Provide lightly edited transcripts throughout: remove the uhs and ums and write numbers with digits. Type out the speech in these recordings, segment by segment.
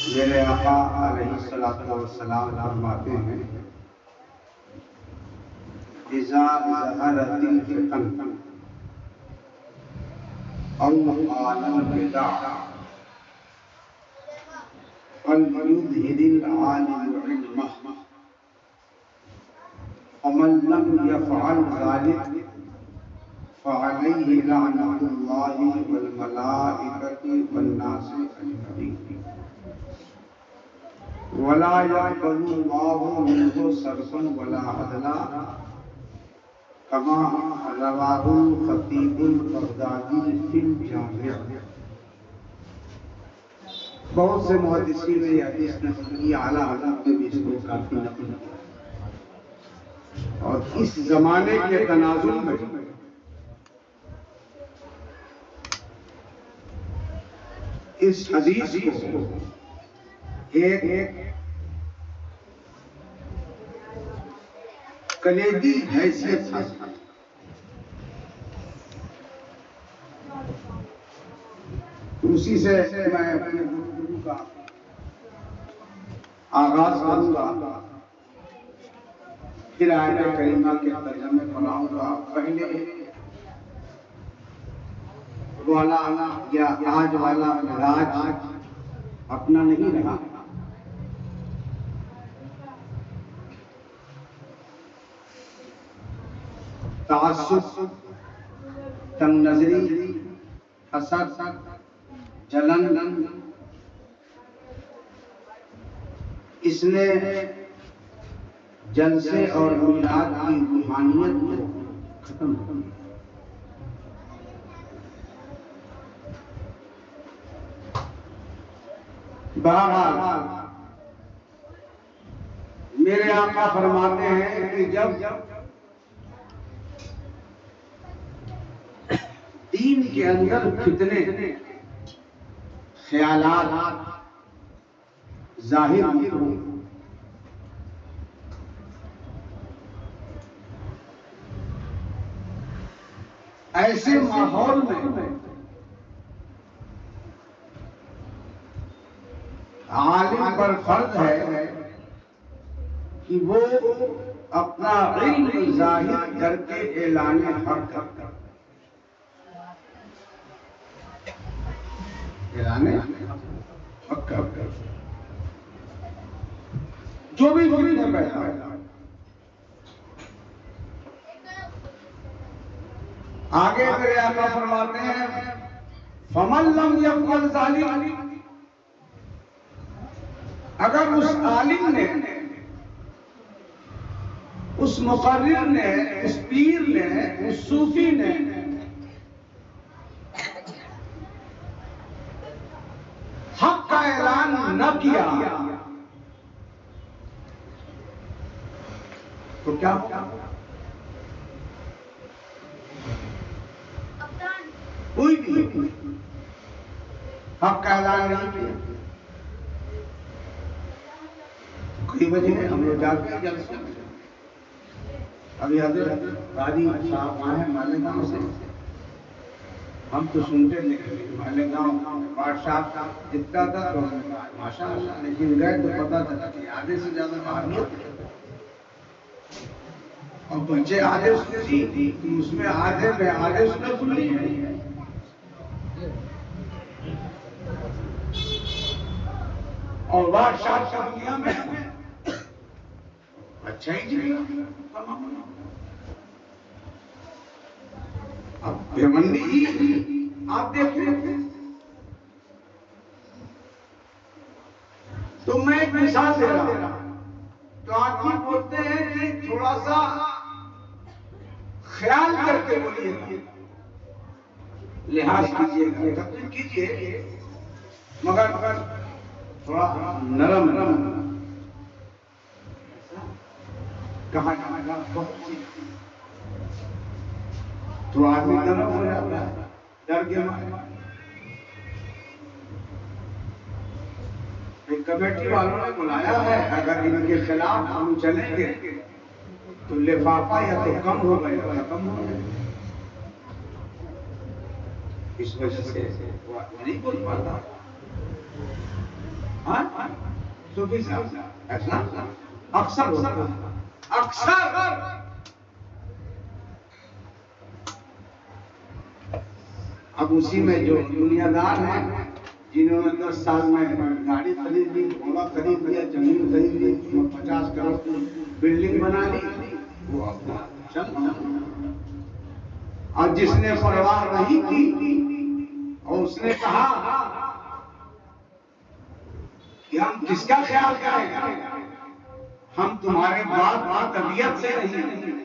میرے آقا علیہ الصلوۃ والسلام فرماتے ہیں اذا ظہرت الفتن او قال البدع فليظهر العالم علمه ومن لم يفعل ذلك فعليه لعنة الله والملائكة والناس أجمعين ولا يقبل الله منه صرفا ولا عدلا كما رواه الخطيب البغدادي في الجامع۔ بہت سے محدثین نے یہ حدیث نقل کی، اعلیٰ حضرت نے بھی اس کو کافی نقل کیا، اور اس زمانے کے تناظر میں اس حدیث کو ایک کلیدی حیثیت حاصل، اسی سے میں اپنے گفتگو کا آغاز کروں گا، پھر آیت کریمہ کے ترجمے پڑھاؤں گا۔ پہلے والا یا آج والا راج اپنا نہیں رہا، تعصب، تنگ نظری، حسد، جلن، اس نے جلسے اور میلاد کی روحانیت کو ختم کر دیا۔ بہرحال میرے آقا فرماتے ہیں کہ جب دین کے اندر فتنے، خیالات ظاہر ہوں، ایسے ماحول میں عالم پر فرض ہے کہ وہ اپنا علم ظاہر کر کے اعلان حق کرتا، اعلان حق کرتا، جو بھی فتنہ پیدا ہے۔ آگے میرے آقا فرماتے ہیں فَمَن لَّمْ يَفْعَلْ ذَلِكَ، اگر اس عالم نے، اس مقرر نے، اس پیر نے، اس صوفی نے حق کا اعلان نہ کیا تو کیا ہوگا؟ کوئی بھی حق کا اعلان نہیں کیا، کوئی وجہ ہے، ہم لوگ جاتے ہیں جلسے میں۔ ابھی حضرت قاضی صاحب آئے ہیں مالیگاؤں سے، ہم تو سنتے لیکن مالیگاؤں بادشاہ جتنا تھا تو ماشاء اللہ، لیکن گئے تو پتا چلا کہ آدھے سے زیادہ اہمیت ہے، اور بچے آدھے سنتی، اس میں آدھے سنت سنی ہے، اور بادشاہ کا دنیا میں اچھا ہی جی۔ اب بھیمندی آپ دیکھیں تو میں ایک مثال دے رہا ہوں، تو آدمی بولتے ہیں کہ تھوڑا سا خیال کر کے بولیے، لحاظ کیجیے گا، تقریر کیجیے، مگر تھوڑا نرم کہاں بہت سی تو آدمی نرم ہو جاتا ہے، ڈر کے مارے۔ کمیٹی والوں نے بلایا ہے، اگر ان کے خلاف ہم چلیں گے تو لفافہ یا تو کم ہوگا یا ختم ہوگا، اس وجہ سے وہ نہیں بول پاتا۔ صوفی صاحب ایسا اکثر ہوتا ہے، اکثر اب اسی میں جو دنیا دار ہیں جنہوں نے 10 سال میں گاڑی خرید لی، گھوڑا خرید لیا، زمین خرید لی، 50 کروڑ کی بلڈنگ بنا لی، وہ اپنا چل رہا ہے۔ اور جس نے پرواہ نہیں کی اور اس نے کہا کہ ہم کس کا خیال کریں، ہم تمہارے باپ کی طبیعت سے نہیں،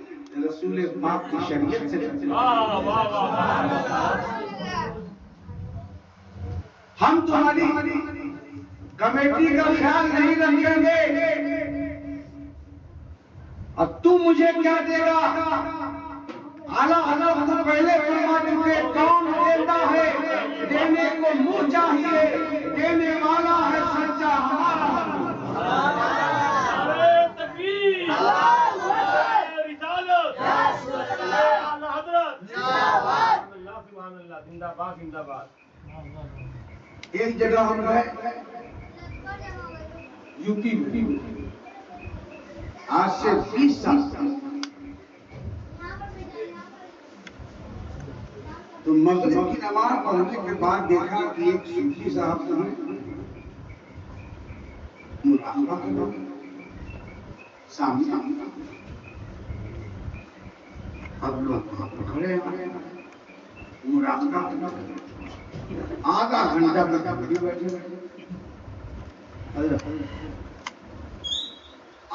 رسول پاک کی شریعت سے چلتے ہیں، ہم تمہاری کمیٹی کا خیال نہیں رکھیں گے، اور تم مجھے کیا دے گا؟ اعلیٰ حضرت پہلے فرما چکے، کون دیتا ہے دینے کو منہ چاہیے، دینے والا ہے سچا ہمارا۔ ایک جگہ ہم گئے یو پی میں، آج سے 20 سال تو مغرب کی نماز پڑھنے کے بعد دیکھا کہ ایک صوفی صاحب جو ہیں مراقبہ کر رہے ہیں سامنے، اب لوگ وہاں پر کھڑے ہیں مراقبہ کر رہے ہیں، آدھا گھنٹہ تک بیٹھے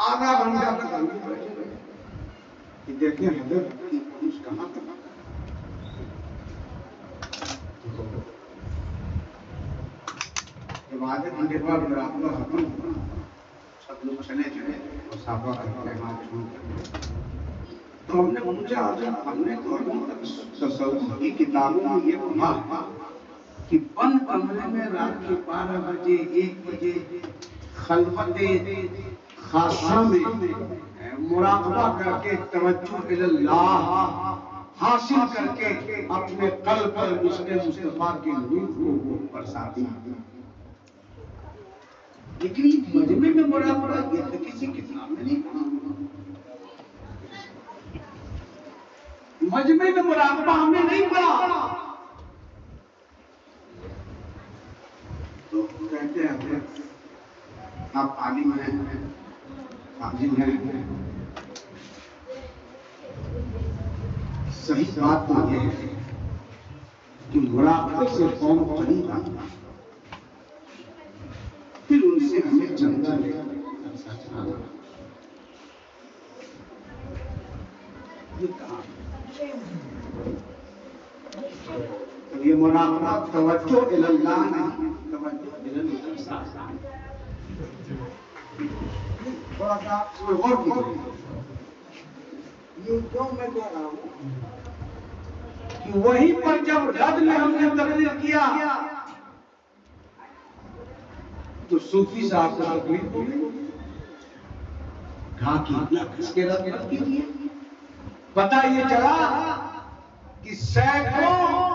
آدھا گھنٹہ تک بیٹھے کہ دیکھیں حضرت کی پوچھ کہاں تک۔ جب آدھے گھنٹے بعد مراقبہ ختم ہوا، سب لوگ چلے گئے اور صحابہ کا کلمات چھوڑ کر، تو ہم نے پوچھا حضرت ہم نے تو تصوف کی کتابوں میں یہ پڑھا کہ بند کمرے میں رات کے 12 بجے 1 بجے خلوت خاصہ میں مراقبہ کر کے توجہ اللہ حاصل کر کے اپنے قلب پر عشق مصطفیٰ کے نور کو برساتی ہیں، لیکن مجمع میں مراقبہ یہ تو کسی کتاب میں نہیں پڑھا، مجمع میں مراقبہ ہم نے نہیں پڑھا۔ تو کہتے ہیں آپ عالم ہیں، عالم ہیں، صحیح بات تو یہ ہے کہ مراقبے سے قوم قریب آتا، پھر ان سے ہمیں چندہ لے کر سچانا، یہ کہاں یہ مراقبہ توجہ اللہ نہیں، توجہ اللہ۔ تھوڑا سا اس میں غور کیجیے، یہ کیوں میں کہہ رہا ہوں کہ وہیں پر جب رد میں ہم نے تقریر کیا تو صوفی صاحب کو تکلیف ہو گئی، کہا کہ اتنا کس کے رد کیجیے، پتہ یہ چلا کہ سینکڑوں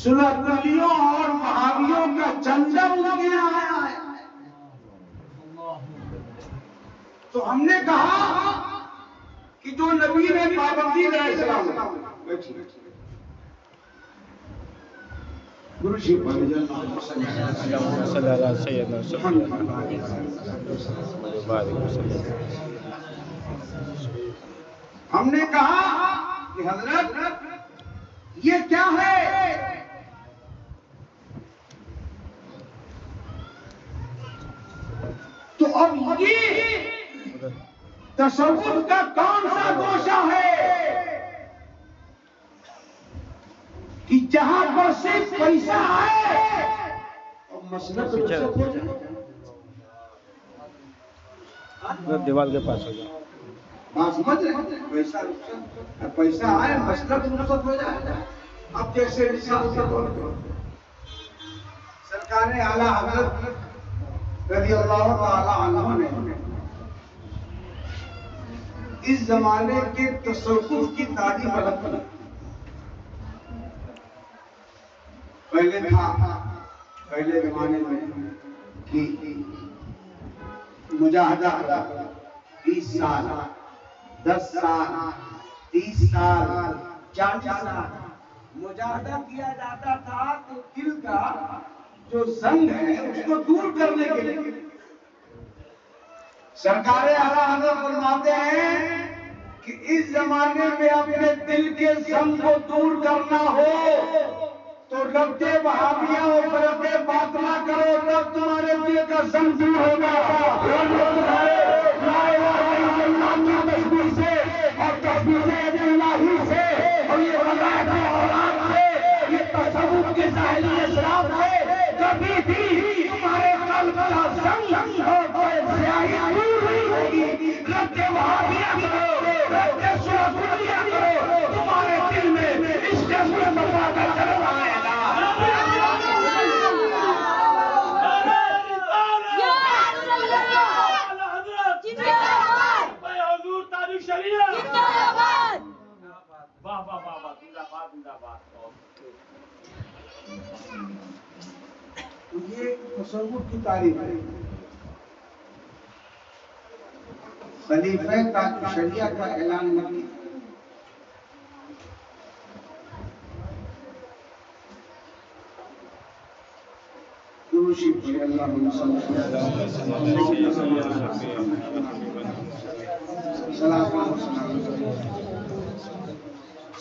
سلطنتیوں اور وہابیوں کا چندہ ان کے یہاں آیا ہے۔ تو ہم نے کہا کہ جو نبی نے پابندی علیہ السلام گرو جی صلی اللہ علیہ وسلم، ہم نے کہا کہ حضرت یہ کیا ہے؟ تو اب یہ تصوف کا کون سا گوشہ ہے کہ جہاں پر صرف پیسہ آئے اور مسئلہ تو رخصت ہو جائے، دیوال کے پاس ہو جائے، بات سمجھ رہے ہیں؟ پیسہ رخصت، پیسہ آئے مسئلہ تو رخصت ہو جائے۔ اب جیسے مثال کے طور پر سرکار اعلیٰ حضرت رضی اللہ تعالی عنہ نے اس زمانے کے تصوف کی تعریف الگ کی۔ پہلے تھا پہلے زمانے میں کی مجاہدہ 20 سال 10 سال 30 سال 40 سال مجاہدہ کیا جاتا تھا تو دل کا جو زنگ ہے اس کو دور کرنے کے لیے سرکار اعلیٰ حضرت فرماتے ہیں کہ اس زمانے میں اپنے دل کے زنگ کو دور کرنا ہو تو ربط وہابیہ اور فرقہ باطنہ کرو تب تمہارے دل کا زنگ دور ہوگا. لا الہ الا اللہ کی تسبیح سے اور تسبیح الہی سے اور یہ ولاۃ اولاد سے یہ تصوف کے ظاہری اسرار سے کبھی بھی تمہارے قلب کا زنگ اور سیاہی دور نہیں ہوگی. ربط وہابیہ کرو ربط سلفیہ کرو تمہارے دل میں عشق مصطفیٰ کا جلوہ آئے گا. یہ تصوف کی تعریف ہے. خلیفہ تاج الشریعہ کا اعلان نہ کیا.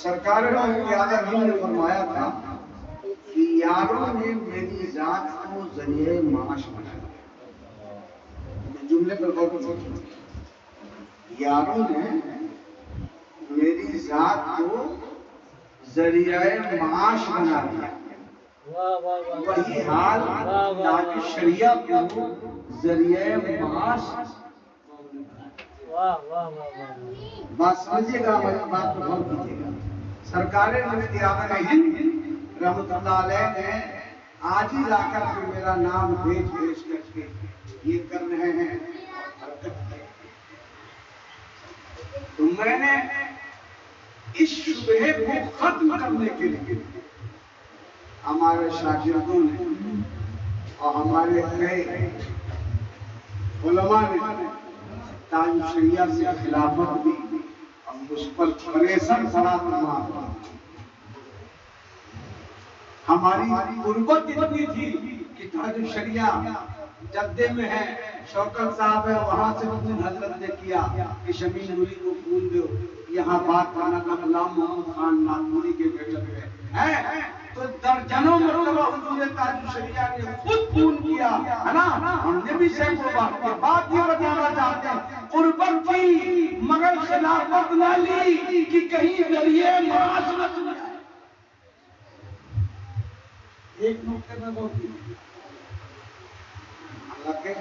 سرکار نے فرمایا تھا کہ یاروں نے میری ذات کو ذریعہ معاش بنایا. جملے پر غور کرو. یاروں نے میری ذات کو ذریعہ معاش بنا دیا. وہی حال تاج الشریعہ کو ذریعہ معاش. بات سمجھیے گا ہماری بات کو غور کیجیے گا. سرکار مفتی اعظم ہند رحمۃ اللہ علیہ نے آج ہی لا کر کے میرا نام بھیج کر کے یہ کر رہے ہیں حرکت کی. تو میں نے اس شبہے کو ختم کرنے کے لیے ہمارے شاگردوں نے اور ہمارے کئی علماء نے تاج الشریعہ سے خلافت دی اور اس پر پریشان فرما. ہماری غربت اتنی تھی کہ تاج الشریعہ جدے میں ہے. شوکت صاحب ہے وہاں سے خون حضرت نے کیا کہ شمیم نوری کو خون دو. یہاں بات کرنا تھا غلام محمد خان ناتوری کے بیٹے ہے تو درجنوں مرتبہ حضور تاج الشریعہ نے خود خون کیا ہے نا. ہم نے بھی سینکڑوں بات کی. بات یہ بتانا چاہتے ہیں قربت کی مگر خلافت نہ لی کہ کہیں ذریعے معاش نہ چلا. ایک نقطے میں بہت اللہ کے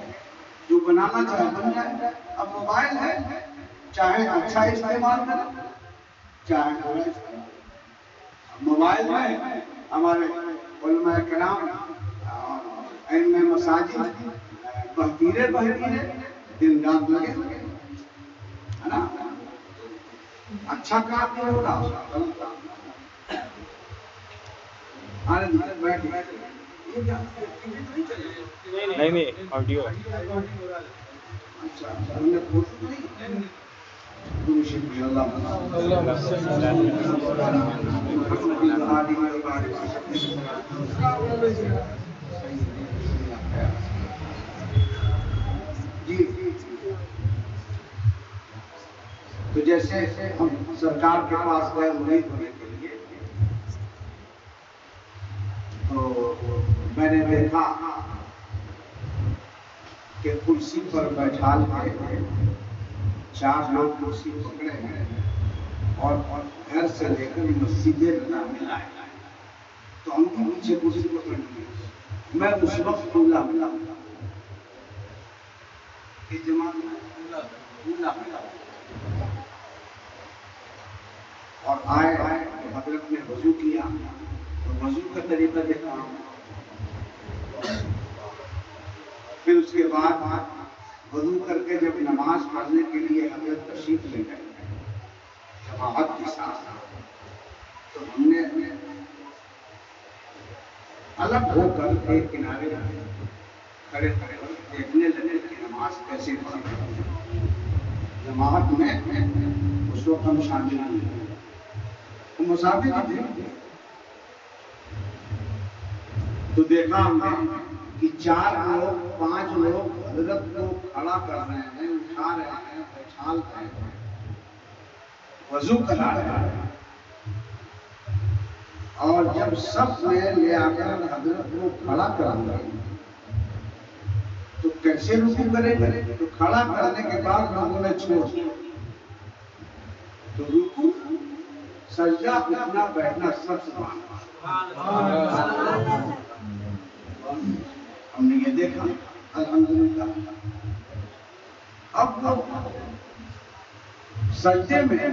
جو بنانا چاہے بن جائے. اب موبائل ہے چاہے اچھا استعمال کریں چاہے برا استعمال. موبائل میں ہمارے علماء کرام ائمہ مساجد بہتیرے دن رات لگے ہے نا. اچھا کام نہیں ہو رہا نہیں آڈیو جی. تو جیسے ہم سرکار کے پاس گئے مرید ہونے کے لیے تو میں نے دیکھا کہ کرسی پر بیٹھا کے 4 لوگ کرسی پکڑے ہیں اور گھر سے لے کر مسجد رضا میں لائے. تو ہم کے پیچھے کرسی پکڑ لی. میں اس وقت بولا اس جماعت میں اور آئے تو حضرت نے وضو کیا. تو وضو کا طریقہ دیکھا. پھر اس کے بعد وضو کر کے جب نماز پڑھنے کے لیے حضرت تشریف لے گئے جماعت کے ساتھ تو ہم نے الگ ہو کر ایک کنارے کھڑے دیکھنے لگے کہ نماز کیسے پڑھیں۔ جماعت میں اس وقت ہم شامل نہیں تھے، مسافر تھے، تو دیکھا ہم نے کہ 4 لوگ 5 لوگ حضرت کو کھڑا کر رہے ہیں، اٹھا رہے ہیں، بچھال رہے ہیں، وضو کرا رہے ہیں، اور جب سب میں لے آ کر حضرت کو کھڑا کر دیا تو کیسے رکوع کریں گے؟ تو کھڑا کرنے کے بعد لوگوں نے چھوڑ دیا، تو رکوع سجدہ اٹھنا بیٹھنا سب سبحان اللہ۔ ہم نے یہ دیکھا الحمدللہ۔ اب وہ سجدے میں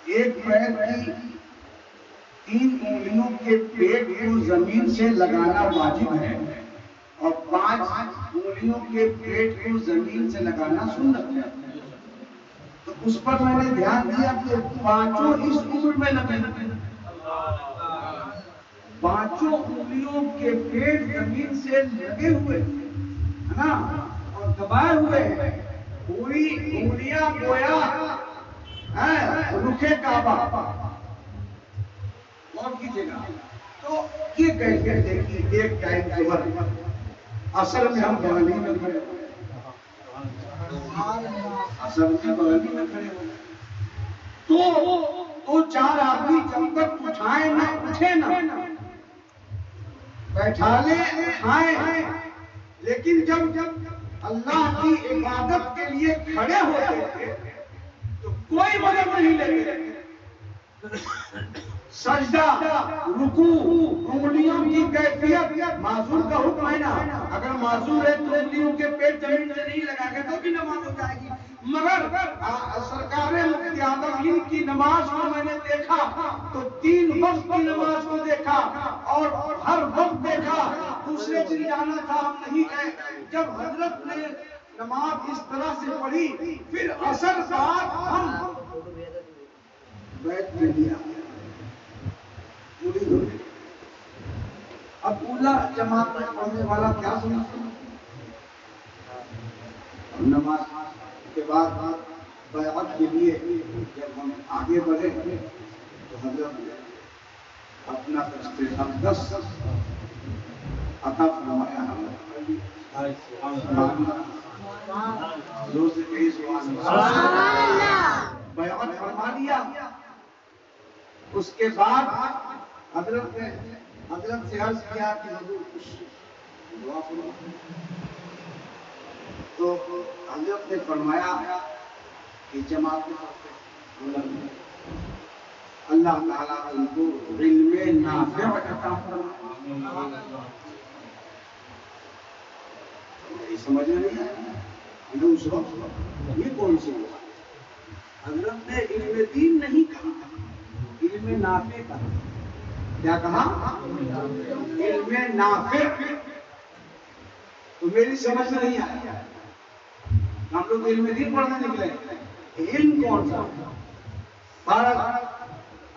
ایک پیر کی 3 انگلیوں کے پیٹ کو زمین سے لگانا واجب ہے اور 5 انگلیوں کے پیٹ کو زمین سے لگانا سنت ہے۔ تو اس پر میں نے دھیان دیا کہ 5 اس عمر میں لگے، 5 انگلیوں کے پیٹ زمین سے لگے ہوئے ہے نا، اور دبائے ہوئے ہیں، پوری انگلیاں گویا رخ کعبہ اور کیجیے گا۔ تو یہ کیفیت دیکھیے، ایک ٹائم ظہر، اصل میں ہم بغلی میں کھڑے ہوئے، اصل میں بغلی میں کھڑے ہوئے، تو 4 آدمی جب تک اٹھائے نہ اٹھے نہ بیٹھا لے اٹھائے، لیکن جب اللہ کی عبادت کے لیے کھڑے ہوتے تھے تو کوئی مدد نہیں لیتے، سجدہ رکوع انگلیوں کی کیفیت معذور کا حکم ہے نا، اگر معذور ہے تو انگلیوں کے پیٹ زمین سے نہیں لگا کے تو بھی نماز ہو جائے گی، مگر سرکار مفتی اعظم ہند کی نماز کو میں نے دیکھا تو 3 وقت کی نماز کو دیکھا اور ہر وقت دیکھا، دوسرے دن جانا تھا ہم نہیں گئے، جب حضرت نے نماز اس طرح سے پڑھی پھر عصر بعد ہم بیٹھ لیا، اب اولا جماعت میں پڑھنے والا کیا سمجھتا ہے؟ نماز کے بعد بیعت کے لیے جب ہم آگے بڑھے تو حضرت نے اپنا دست اقدس عطا فرمایا، زور سے کہیے سبحان اللہ، بیعت فرما دیا۔ اس کے بعد حضرت سے عرض کیا کہ حضور کچھ دعا فرما، تو حضرت نے فرمایا کہ جماعت میں اللہ تعالیٰ ان کو علم نافع عطا فرمائے۔ یہ سمجھ میں نہیں آیا ہمیں اس وقت یہ کون سی بات؟ حضرت نے علم دین نہیں کہا، علم نافع کہا۔ کیا کہا؟ علم نافع۔ تو میری سمجھ میں نہیں آیا، ہم لوگ علم دین پڑھنے نکلے، علم کون سا؟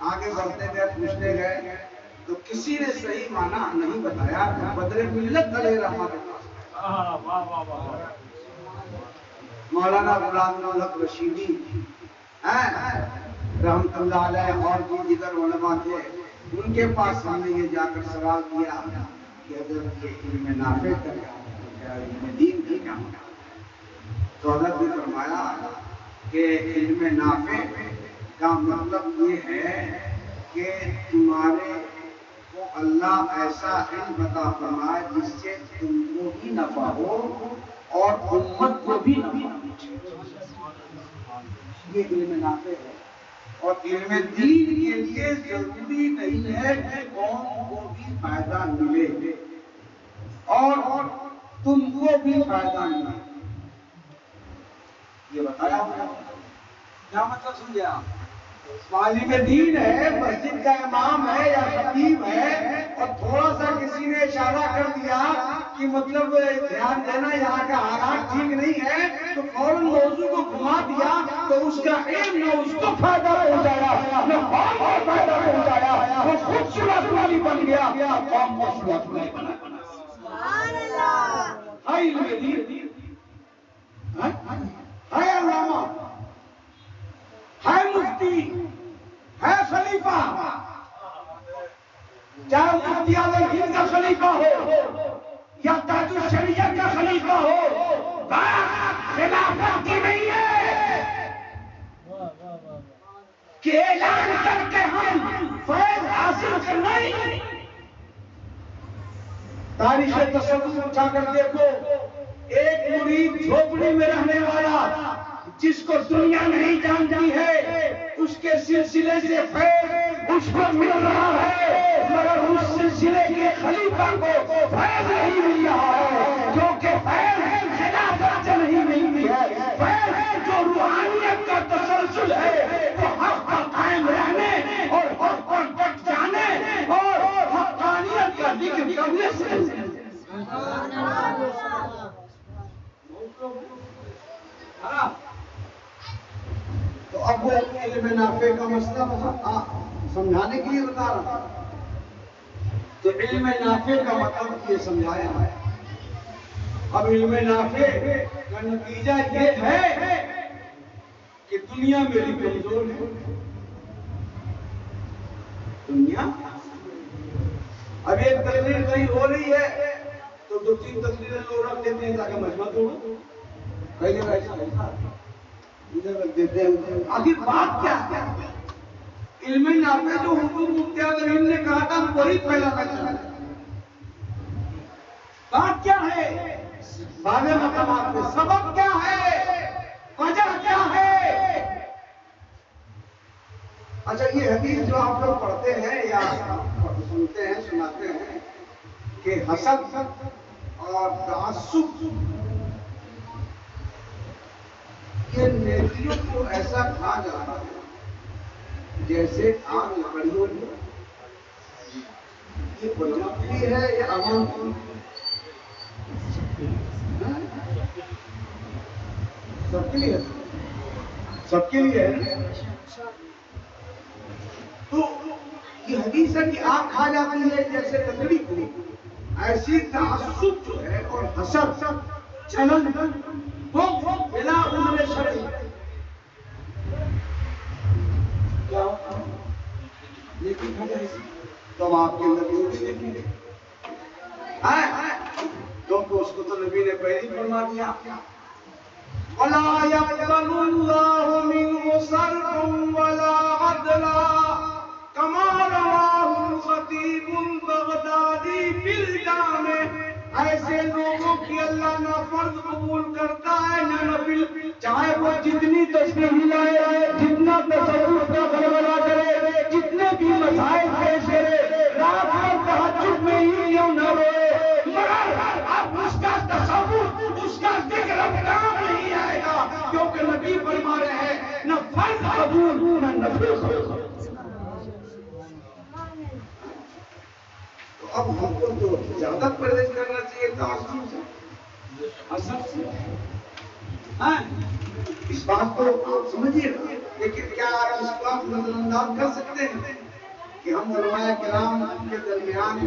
آگے بڑھتے گئے، پوچھتے گئے تو کسی نے صحیح معنی نہیں بتایا، بدر ملت علیہ رحمۃ مولانا غلام الحق رشیدی رحمت اللہ علیہ اور بھی دیگر علماء تھے، ان کے پاس ہم نے یہ جا کر سوال کیا کہ حضرت یہ علم نافع کا کیا، علم دین کا کیا؟ تو حضرت نے فرمایا کہ علم نافع کا مطلب یہ ہے کہ تمہارے کو اللہ ایسا علم عطا فرمائے جس سے تم کو بھی نفع ہو اور امت کو بھی نفع ہو، یہ علم نافع ہے۔ اور علم دین کے لیے ضروری نہیں ہے کہ قوم کو بھی فائدہ ملے اور تم کو بھی فائدہ ملے، یہ بتایا ہوا ہے۔ کیا مطلب سمجھے آپ؟ عالم دین ہے، مسجد کا امام ہے یا خطیب ہے، اور تھوڑا سا کسی نے اشارہ کر دیا کہ مطلب دھیان دینا یہاں کا حالات ٹھیک نہیں ہے، تو فوراً موضوع کو گھما دیا، تو اس کا علم نہ اس کو فائدہ پہنچایا نہ قوم کو فائدہ پہنچایا، وہ خود موصولت والی بن گیا، قوم موصولت والی بنا۔ ہائی علم دین، ہے علامہ، ہے مفتی، ہے خلیفہ، چاہے مفتی اعظم ہند کا خلیفہ ہو یا تاج الشریعہ کا خلیفہ ہو، بات خلافت کی نہیں ہے کہ اعلان کر کے ہم فیض حاصل کرنا ہی۔ تاریخ تصوف اٹھا کر دیکھو، ایک مرید جھوپڑی میں رہنے والا جس کو دنیا نہیں جانتی ہے، اس کے سلسلے سے فیض اس کو مل رہا ہے، مگر اس سلسلے کے خلیفہ کو فیض نہیں مل رہا ہے، کیونکہ فیض خلافت سے نہیں ملتی ہے۔ فیض جو روحانیت کا تسلسل ہے وہ حق پر قائم رہنے اور حق پر ڈٹ جانے اور حقانیت کا ذکر کرنے سے۔ تو اب وہ علم نافع کا مسئلہ سمجھانے کے لیے بتا رہا، تو علم نافع کا مطلب یہ سمجھایا ہے۔ اب علم نافع کا نتیجہ یہ ہے کہ دنیا میری کمزور ہے، دنیا اب ایک تقریر کہیں ہو رہی ہے تو دو تین تقریریں لوگ رکھ دیتے ہیں تاکہ مجمع توڑو، کئی جگہ ایسا ہوتا ہے، ادھر رکھ دیتے ہیں۔ آخر بات کیا ہے؟ علم نافع جو حضور مفتی اعظم ہند نے کہا تھا وہی پھیلانا چاہتے ہیں۔ بات کیا ہے؟ بعض مقامات میں سبب کیا ہے؟ وجہ کیا ہے؟ اچھا یہ حدیث جو آپ لوگ پڑھتے ہیں یا سنتے ہیں سناتے ہیں کہ حسد اور تعصب یہ نیکیوں کو ایسا کھا جاتا ہے جیسے آگ لکڑیوں میں، یہ بناتی ہے یا عوام کی؟ سب کے لیے، سب کے لیے ہے۔ تو یہ حدیث ہے کہ آگ کھا جاتی ہے جیسے لکڑی کو، ایسی تعصب جو ہے اور حسد چلن وہ بلا عذر شرعی کیا لیکن تو آپ کے اندر کیوں بھی دیکھیں گے کیونکہ اس کو تو نبی نے پہلے ہی فرما دیا، وَلَا يَقْبَلُ اللَّهُ مِنْهُ صَرْفًا وَلَا عَدْلًا كَمَا رَوَاهُ الْخَطِيبُ الْبَغْدَادِي فِي الْجَامِعِ۔ ایسے لوگوں کی اللہ نہ فرض قبول کرتا ہے نہ نفل، چاہے وہ جتنی تسبیح لائے، جتنا تصوف کا غلبہ کرے، جتنے بھی مسائل پیش کرے، رات اور تہجد میں ہی کیوں نہ روئے، مگر اب اس کا تصوف، اس کا ذکر اب کام نہیں آئے گا، کیونکہ نبی فرما رہے ہیں نہ فرض قبول نہ نفل قبول۔ تو اب ہم کو تو زیادہ پرہیز کرنا چاہیے تعصب سے، حسد سے۔ اس بات کو آپ سمجھیے، لیکن کیا آپ اس بات نظر انداز کر سکتے ہیں کہ ہم علماء کرام کے درمیان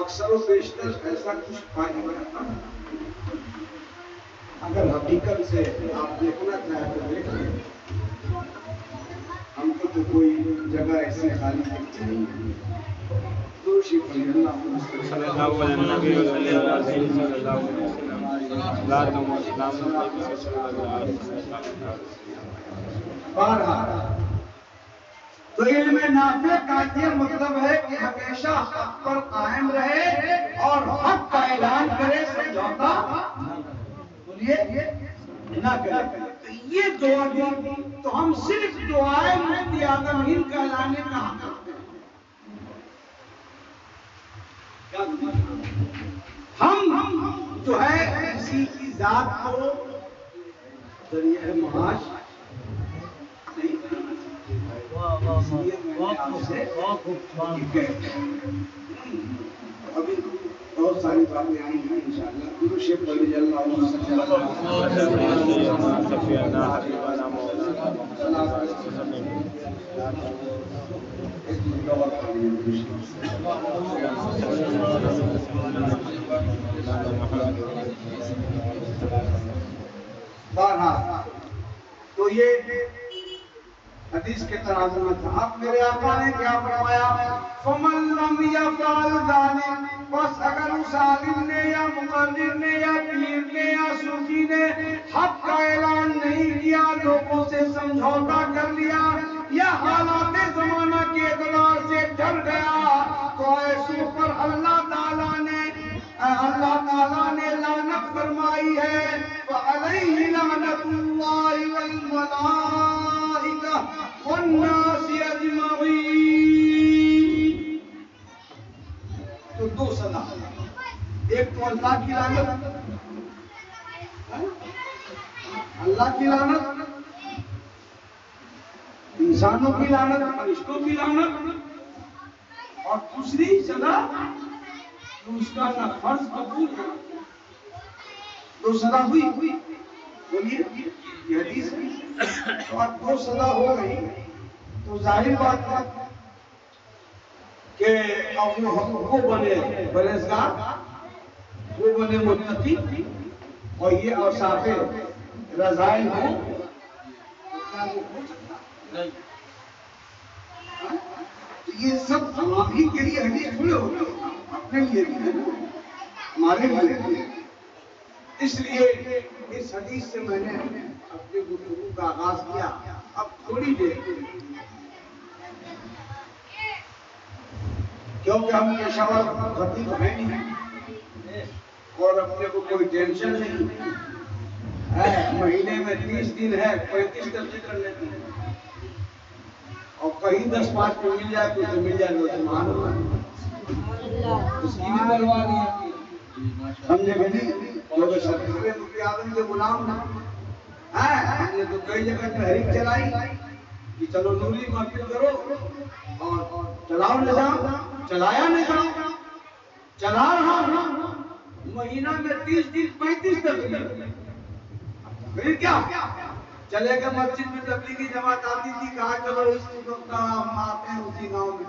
اکثر و بیشتر ایسا کچھ پایا جاتا ہے؟ اگر حقیقت سے آپ دیکھنا چاہیں تو دیکھیں، ہم کو تو کوئی جگہ ایسی خالی دکھتی نہیں ہے۔ صلی اللہ علیہ تو علم نافع کا یہ مطلب ہے کہ ہمیشہ حق پر قائم رہے اور حق کا اعلان کرے، سمجھوتا بولیے نہ کرے۔ تو یہ دعا دی تو ہم صرف دعائے مفتی اعظم ہند کا اعلانے کہاں کرتے ہیں؟ ہم جو ہے کسی کی ذات کو ذریعہ معاش نہیں کرنا چاہتے، ابھی بہت ساری باتیں آئی ہیں انشاءاللہ۔ درود شریف پڑھ اللہ علیہ وسلم۔ دور پر بارہا تو یہ حدیث کے تناظر میں تھا. اب میرے آقا نے کیا فرمایا؟ فَمَن لَّمْ يَفْعَلْ ذَلِكَ، بس اگر اس عالم نے یا مقرر نے یا پیر نے یا صوفی نے حق کا اعلان نہیں کیا، لوگوں سے سمجھوتا کر لیا یا حالات زمانہ کے اعتبار سے ڈر گیا، تو ایسوں پر اللہ تعالیٰ نے لعنت فرمائی ہے. فَعَلَيْهِ لَعْنَةُ اللَّهِ وَالْمَلَائِكَةِ وَالنَّاسِ أَجْمَعِينَ. تو دو سزا، ایک تو اللہ کی لعنت، اللہ کی لعنت، انسانوں کی لعنت، فرشتوں کی لعنت، اور دوسری سزا اس کا نہ فرض قبول کرنا. دو سزا ہوئی. بولیے یہ حدیث اور دو سزا ہو گئی تو ظاہر بات ہے کہ اب وہ بنے پرہیزگار، وہ بنے متقی، اور یہ اوصاف رذائل ہوں، یہ سب ہم ہی کے لیے حدیث تھوڑے ہوتے ہیں، اپنے لیے بھی ہے، ہمارے لیے بھی ہے. اس لیے اس حدیث سے میں نے اپنے گفتگو کا آغاز کیا. اب تھوڑی دیر کیونکہ ہم پیشاور خطیب ہیں نہیں اور اپنے کو کوئی ٹینشن نہیں ہے، مہینے میں 30 دن ہے، 35 ترقی کر لیتے ہیں، اور کہیں 10-5 کو مل جائے تو مل جائے تو سبحان اللہ، اس کی بھی پرواہ نہیں. سمجھے کہ نہیں؟ جو شرطِ آدم کے غلام نا، ہم نے تو کئی جگہ تحریک چلائی کہ چلو نوری محفل کرو اور چلاؤ نظام، چلایا نظام، چلا رہا ہوں، مہینہ میں 30 دن 35 تک. پھر کیا چلے گا؟ مسجد میں تبلیغی جماعت آتی تھی، کہا چلو اس وقت ہم آتے ہیں اسی گاؤں میں،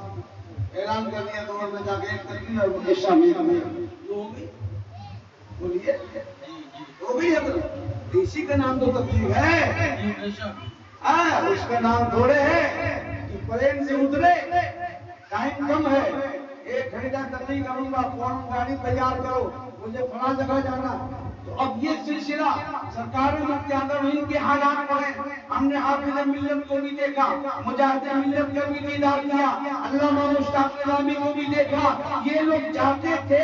اعلان کر دیا دور میں جا کے ایک تقریر اور مجھے شامل ہو گئی. بولیے ہو گئی ہے، اسی کا نام تو تبلیغ ہے. اس کا نام تھوڑے ہے کہ پلین سے اترے، ٹائم کم ہے، 1 گھنٹہ تبلیغ کروں گا، فوراً گاڑی تیار کرو، مجھے فلاں جگہ جانا. تو اب یہ سلسلہ سرکار مفتی اعظم ہند کے حالات پڑھے، ہم نے حافظ ملت کو بھی دیکھا، مجاہد ملت کا بھی دیدار کیا، علامہ مشتاق نظامی کو بھی دیکھا. یہ لوگ جاتے تھے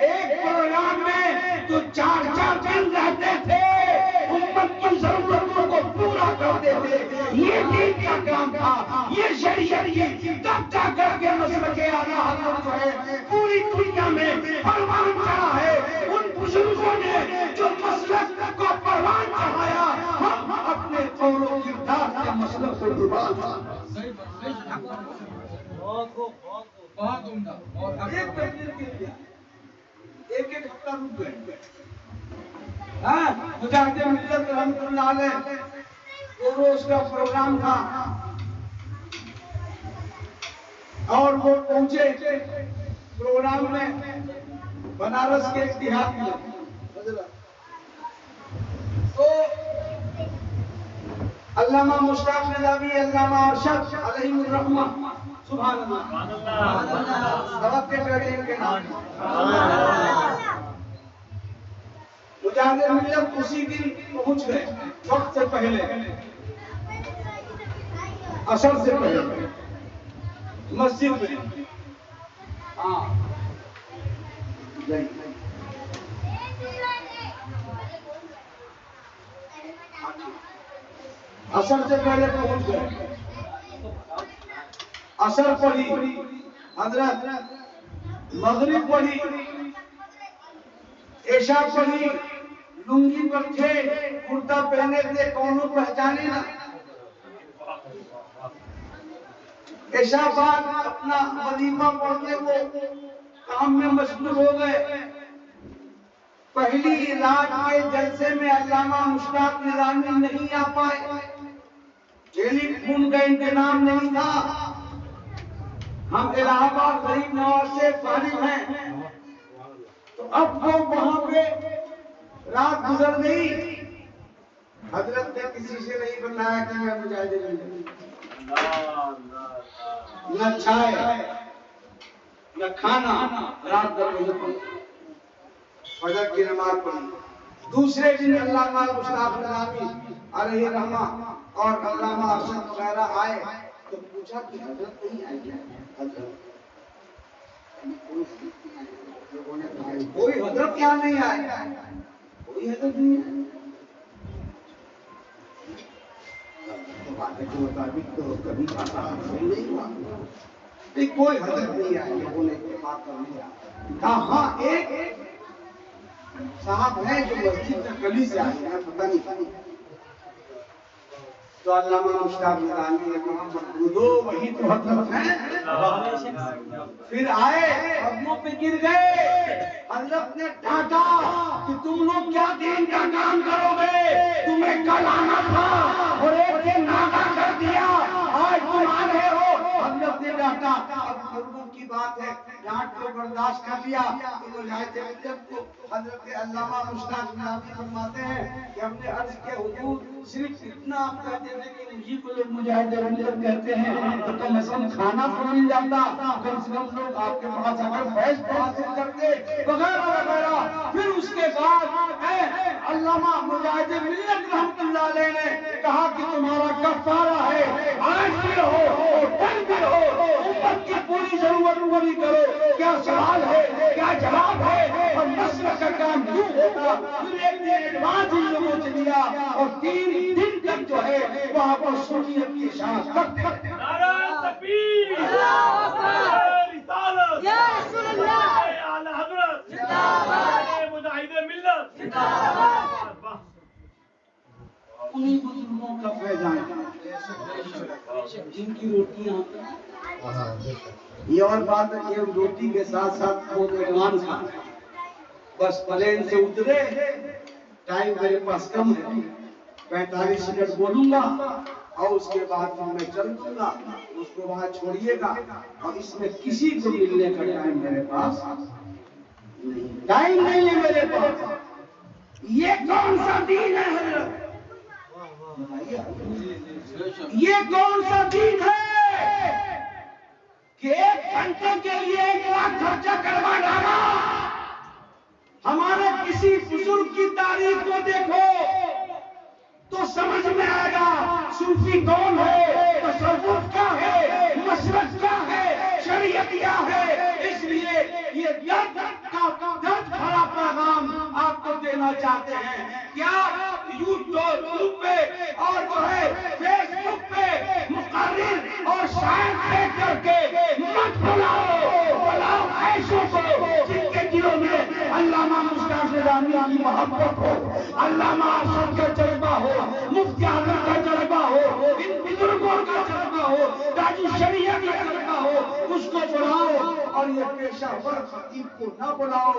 ایک پروگرام میں تو 4 دن رہتے تھے، امت کی ضرورتوں کو پورا کرتے تھے. یہ دین کا کام تھا، یہ شریعت تب جا کر کے مسلک اعلیٰ حضرت جو ہے پوری دنیا میں پروان چڑھا ہے. ان بزرگوں نے جو مسلک کو پروان چڑھایا، ہم اپنے قول و کردار سے مسلک کو ڈبا دیا. بہت عمدہ. ایک تقریر کے لیے ایک ہفتہ رک گئے. مجاہد ملت رحمت اللہ علیہ 2 روز کا پروگرام تھا اور وہ پہنچے پروگرام میں بنارس کے ایک دیہات میں. تو علامہ مشتاق نظامی، علامہ ارشد علیہ الرحمہ، سبحان اللہ، سبق کے پیڑے کے نام، مجاہد ملت اسی دن پہنچ گئے وقت سے پہلے، عصر سے پہلے مسجد میں. عصر سے پہلے پہنچ گئے، عصر پڑھی حضرت، مغرب پڑھی، عشاء پڑھی، لنگی پر تھے، کرتا پہنے تھے، کونوں پہچانے نہ. عشاء بعد اپنا وظیفہ پڑھ کے وہ کام میں مشغول ہو گئے. پہلی رات کے جلسے میں علامہ مشتاق نظامی نہیں آ پائے، ٹیلی فون کا انتظام نہیں تھا. الہ آباد غریب نواز سے فارغ ہیں، تو اب وہ وہاں پہ رات گزر گئی، حضرت نے کسی سے نہیں بتایا کہ میں مجاہد نہ چائے نہ کھانا، رات گزر فجر کی نماز پڑھی۔ دوسرے دن علامہ مشتاق نظامی علیہ رحمہ اور علامہ ارشد وغیرہ آئے تو پوچھا کہ حضرت نہیں آئے کیا؟ حضرت کوئی حضرت کیا نہیں آئے؟ کوئی حضرت نہیں آئے۔ باتیں کے مطابق تو کبھی نہیں ہوا، کوئی حضرت نہیں آئے، لوگوں نے اتفاق کر لیا۔ کہا ہاں ایک صاحب ہیں جو مسجد میں کلی سے آئے ہیں، پتہ نہیں۔ تو علامہ مشتاق نظامی نے کہا مردو وہی تو حضرت ہیں۔ پھر آئے قدموں پہ گر گئے، حضرت نے ڈانٹا کہ تم لوگ کیا دین کا کام کرو گے، تمہیں کل آنا تھا اور ایک دن ناکا کر دیا، آج تم آ رہے ہو۔ حضرت نے ڈانٹا، اب مردوں کی بات ہے، ڈانٹ کو برداشت کر لیا۔ تو مجاہد ملت کو حضرت علامہ مشتاق نظامی فرماتے ہیں کہ ہم نے عرض کیا حضور صرف اتنا آپ کہتے ہیں کہ مجھے کو لوگ مجاہد ملت کہتے ہیں تو کم از کم کھانا تو مل جاتا، کم سے کم لوگ آپ کے پاس آ کر فیض حاصل کرتے وغیرہ وغیرہ۔ پھر اس کے بعد علامہ مجاہد ملت رحمۃ اللہ علیہ نے کہا کہ تمہارا کفارہ ہے، آج بھی ہو اور کل بھی ہو، امت کی پوری ضرورت پوری کرو۔ کیا سوال ہے، کیا جواب ہے، اور مسئلہ کا کام کیوں ہوگا؟ پھر ایک دن ایڈوانس ان لوگوں سے لیا اور 3 دن تک جو ہے وہاں پر سنیت کی اشاعت کرتے ہیں۔ نعرہ تکبیر، اللہ اکبر، رسالت یا رسول اللہ، اعلی حضرت زندہ باد، مجاہد ملت زندہ باد۔ انہی بزرگوں کا فیضان جن کی روٹیاں، یہ اور بات ہے کہ روٹی کے ساتھ ساتھ وہ ایڈوانس کھاتے ہیں۔ بس پلین سے اترے، ٹائم میرے پاس کم ہے، 45 منٹ بولوں گا اور اس کے بعد میں چل دوں گا، اس کو وہاں چھوڑیے گا، اور اس میں کسی کو ملنے کا ٹائم میرے پاس نہیں، ٹائم نہیں ہے میرے پاس۔ یہ کون سا دین ہے حضرت؟ یہ کون سا دین ہے کہ 1 گھنٹے کے لیے 1 لاکھ خرچہ کروا ڈالا؟ ہمارے کسی بزرگ کی تاریخ کو دیکھو تو سمجھ میں آئے گا صوفی کون ہے، تصوف کیا ہے، مسلک کیا ہے، شریعت کیا ہے۔ اس لیے یہ درد بھرا پیغام آپ کو دینا چاہتے ہیں۔ کیا یوٹیوب پہ اور جو ہے فیس بک پہ مقرر اور شاعر دیکھ کر کے مت بلاؤ ایسوں کو جن کے دلوں میں علامہ مشتاق نظامی کی محبت ہو، علامہ ارشد کا جذبہ ہو، مفتی احمد کا جذبہ ہو، ان بزرگوں کا جذبہ ہو، تاج شریعت کا جذبہ ہو، اس کو بلاؤ اور یہ پیشہ ور خطیب کو نہ بلاؤ۔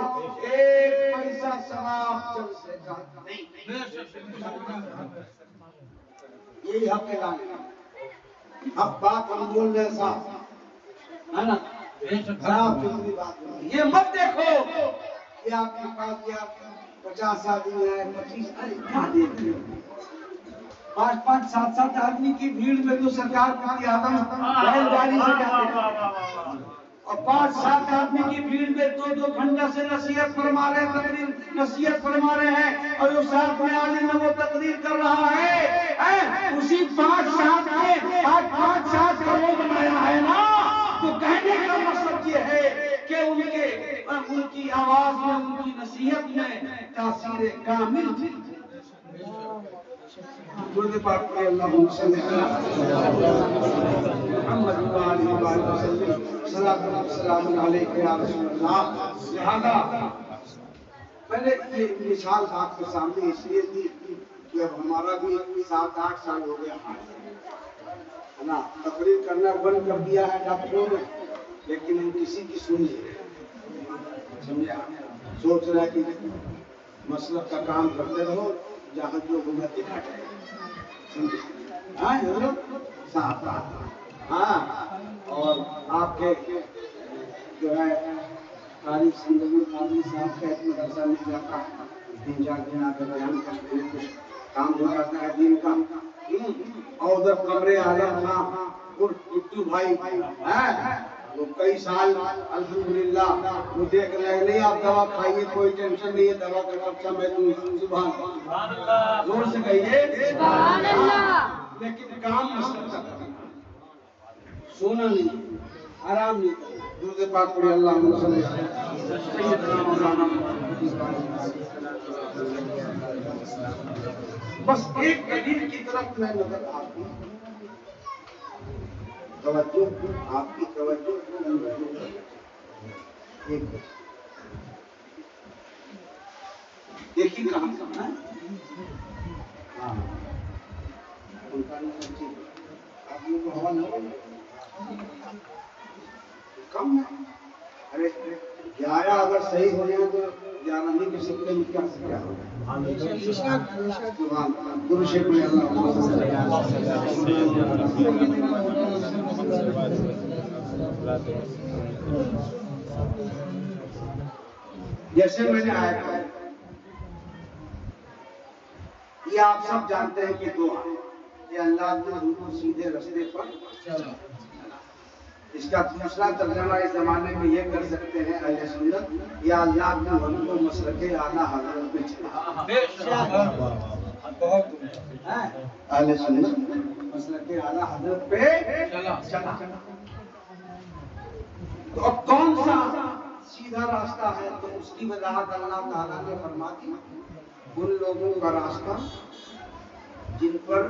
1 پیسہ ثواب جلسے کا نہیں۔ یہی حق اعلان ہے۔ اب بات ہم بول رہے ہیں صاحب، ہے نا؟ خراب فکری بات نہیں۔ یہ مت دیکھو کہ آپ کے پاس یا 50 آدمی ہے، 25 کیا دیکھ رہے ہو؟ 5-5 7-7 آدمی کی بھیڑ میں تو سرکار کی آدم بیل گاڑی سے جاتے ہیں، اور 5-7 آدمی کی بھیڑ میں 2-2 گھنٹہ سے نصیحت فرما رہے ہیں، تقریر نصیحت فرما رہے ہیں، اور جو ساتھ میں عالم ہے وہ تقریر کر رہا ہے، اسی 5-7 میں آج 5-7 کروڑ بنایا ہے نا۔ تو کہنے کا مقصد یہ ہے کہ ان کی آواز میں، ان کی نصیحت میں تاثیر کامل تھی۔ درود پاک پڑھیں، اللہم صلی محمد وآلہ وسلم، صلاۃ و سلام علیک یا رسول اللہ۔ لہذا پہلے یہ مثال آپ کے سامنے اس لیے تھی کہ اب ہمارا بھی 7-8 سال ہو گیا ہے نا، تقریر کرنا بند کر دیا ہے ڈاکٹروں نے، لیکن ہم کسی کی سن سمجھا، سوچ رہے کہ مسلک کا کام کرتے رہو، جہاں جو ہوگا دیکھا جائے گا۔ ہاں حضرت صاحب، ہاں اور آپ کے جو ہے قاری زندگی قاضی صاحب کا ایک مدرسہ مل جاتا ہے، 3-4 دن آ کے بیان کرتے ہیں، کچھ کام ہو جاتا ہے دین کا۔ اور ادھر قمر عالم خان گٹو بھائی ہیں، وہ کئی سال الحمدللہ وہ دیکھ رہے ہیں، نہیں آپ دوا کھائیے کوئی ٹینشن نہیں ہے، دوا کا خرچہ میں دوں گا۔ سبحان اللہ، زور سے کہیے سبحان اللہ۔ لیکن کام مسلم کا کرنا، سونا نہیں، آرام نہیں۔ درود پاک پڑھیں، اللہم صلی علی سیدنا مولانا محمد۔ بس ایک دلیل کی طرف میں نظر آتی ہوں، توجہ آپ کی توجہ دیکھیے کہاں ہے، ہاں ان کا نہیں سمجھی آپ لوگ کو ہوا نہیں کم ہے۔ ارے 11 اگر صحیح ہو جائے تو 11 نہیں کر سکتے، میں کیا سکتا ہوں۔ گرو شیخ میں جیسے میں نے آیا تھا، یہ آپ سب جانتے ہیں کہ دعا کہ اللہ نے ہم کو سیدھے رستے پر چلا۔ اس کا دوسرا ترجمہ اس زمانے میں یہ کر سکتے ہیں اہل سنت، یا اللہ نے ہم کو مسلک اعلیٰ حضرت پہ چلا۔ اہل سنت مسلک اعلیٰ حضرت پہ چلا۔ تو اب کون سا سیدھا راستہ ہے؟ تو اس کی وضاحت اللہ تعالیٰ نے فرما دی، ان لوگوں کا راستہ جن پر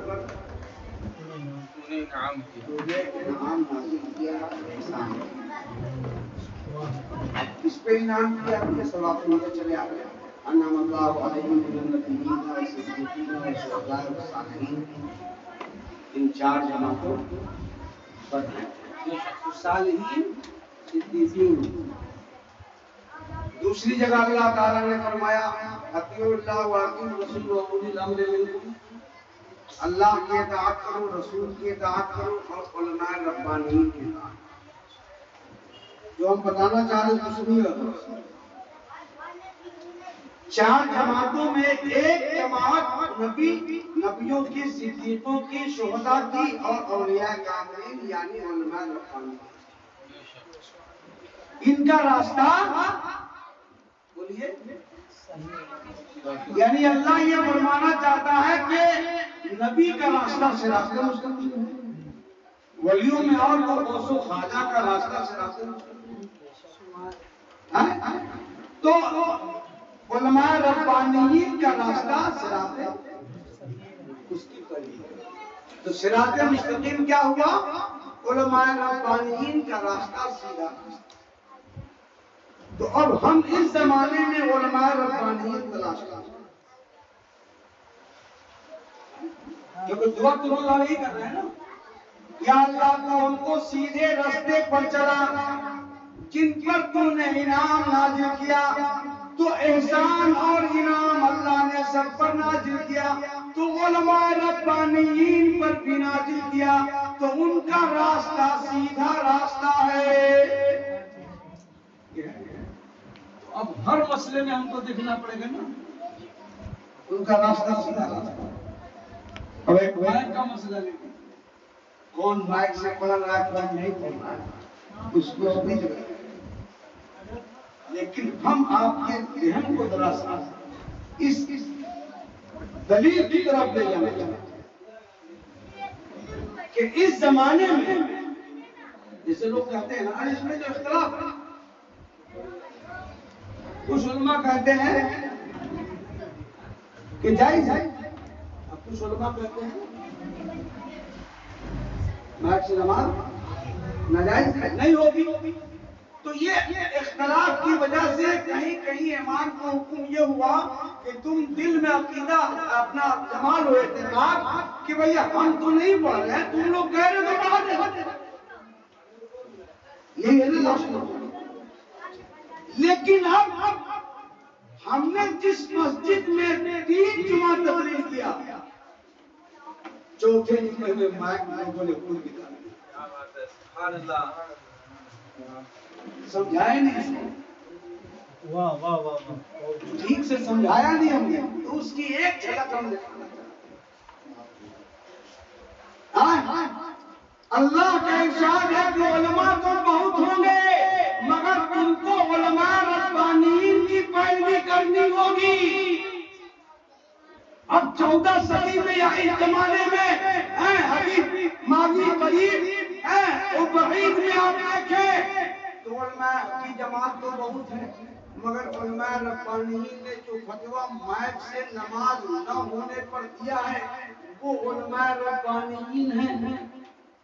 انعام نازل کیا، احسان اس پہ انعام کیا کہ ثواب ملے چلے آ گیا۔ انعم اللہ علیہم من النبیین والصدیقین والشہداء والصالحین، ان 4 جماعتوں پر ہیں، صالحین صدیقین۔ دوسری جگہ اللہ تعالیٰ نے فرمایا اطیعوا اللہ واطیعوا الرسول واولی الامر منکم، اللہ کی اطاعت کرو، رسول کی اطاعت کرو، اور علماء ربانیین کی اطاعت کرو۔ جو ہم بتانا چاہ رہے ہیں سنیے، 4 جماعتوں میں ایک جماعت نبیوں کی، صدیقوں کی، شہداء کی اور اولیاء کاملین یعنی علماء ربانیین۔ ان کا راستہ بولیے، یعنی اللہ یہ فرمانا چاہتا ہے کہ نبی کا راستہ صراط مستقیم ہے، ولیوں میں اور وہ غوث و خواجہ کا راستہ صراط مستقیم ہے، تو علماء ربانیین کا راستہ صراط اس کی طریق۔ تو صراط مستقیم کیا ہوا؟ علماء ربانیین کا راستہ سیدھا۔ تو اب ہم اس زمانے میں علماء ربانیین تلاش کرتے ہیں، کیونکہ دعا تو اللہ نہیں کر رہے ہیں نا، یا اللہ تو ہم کو سیدھے راستے پر چلا، جن پر تو نے انعام نازل کیا، تو احسان اور انعام اللہ نے سب پر نازل کیا، تو علماء ربانیین پر بھی نازل کیا، تو ان کا راستہ سیدھا راستہ ہے۔ اب ہر مسئلے میں ہم کو دیکھنا پڑے گا نا، ان کا راستہ سیدھا راستہ۔ اب ایک مائک کا مسئلہ لیتے، کون مائک سے پڑھ رہا ہے کون نہیں پڑھ رہا ہے اس کو نہیں جگہ، لیکن ہم آپ کے ذہن کو ذرا سا اس دلیل کی طرف لے جانا چاہتے ہیں کہ اس زمانے میں جیسے لوگ کہتے ہیں نا اس میں جو اختلاف ہے، کچھ علماء کہتے ہیں کہ جائز ہے، اب کچھ علماء کہتے ہیں مائک سے نماز ناجائز نہیں ہوگی۔ تو یہ اختلاف کی وجہ سے کہیں کہیں امام کو حکم یہ ہوا کہ تم دل میں عقیدہ اپنا جمال و اعتقاد کہ بھیا ہم تو نہیں پڑھ رہے ہیں، تم لوگ کہہ رہے تو پڑھا دیں، یہی ہے نا۔ لیکن اب ہم نے جس مسجد میں 3 جمعہ تقریر کیا، چوتھے جمعے میں مائک میں بولے خود بتا سمجھایا نہیں اس کو، واہ واہ واہ ٹھیک سے سمجھایا نہیں ہم نے، تو اس کی ایک جھلک ہم نے اللہ کا ارشاد ہے کہ علماء تو بہت ہوں گے مگر تم کو علماء ربانیین کی پیروی کرنی ہوگی۔ اب 14 صدی میں یا اس زمانے میں حدیث ماضی قریب اور بعید میں آپ دیکھیں تو علماء کی جماعت تو بہت ہے مگر علماء ربانیین نے جو فتویٰ مائک سے نماز نہ ہونے پر دیا ہے وہ علماء ربانیین ہیں،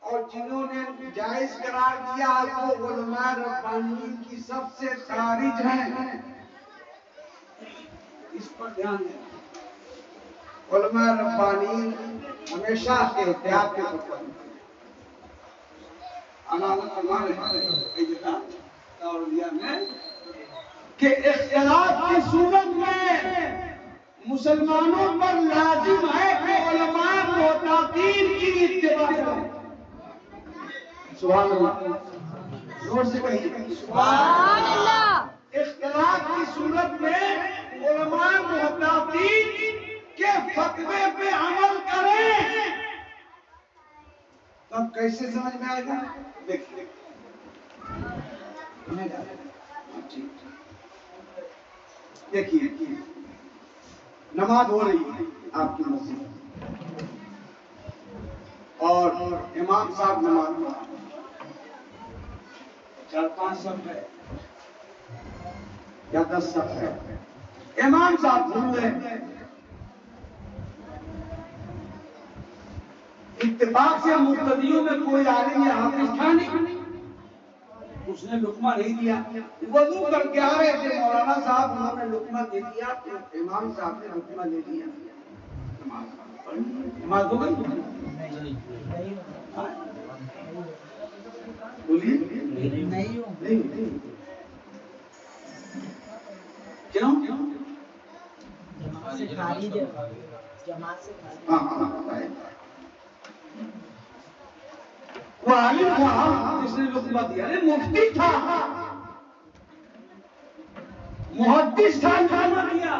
اور جنہوں نے جائز قرار دیا وہ علماء ربانیین کی سب سے خارج ہیں۔ اس پر دھیان دیں، علماء ربانیین ہمیشہ احتیاط کے طور پر علامت فرمانے میں کہ اختلاف کی صورت میں مسلمانوں پر لازم ہے کہ علماء محتاطین کی اتباع کریں۔ سبحان اللہ، زور سے کہیے سبحان اللہ۔ اختلاف کی صورت میں علماء محتاطین کے فتوے پہ عمل کریں۔ تب کیسے سمجھ میں آئے گا؟ دیکھیے دیکھیے نماز ہو رہی ہے آپ کی مسجد اور امام صاحب نماز پڑھا، 4-5 صف ہے یا 10 صف ہے، امام صاحب بھول گئے، اتفاق سے مقتدیوں میں کوئی عالم یا حافظ تھا نہیں، اس نے لقمہ نہیں دیا، وضو کر کے آ رہے تھے مولانا صاحب، انہوں نے لقمہ دے دیا تو امام صاحب نے لقمہ دے دیا، نماز ہو گئی؟ بولیے نہیں کیوں؟ جماعت سے خارج ہے، جماعت سے خارج۔ وہ عالم تھا جس نے لقمہ دیا، مفتی تھا، محدث تھا، لقمہ دیا،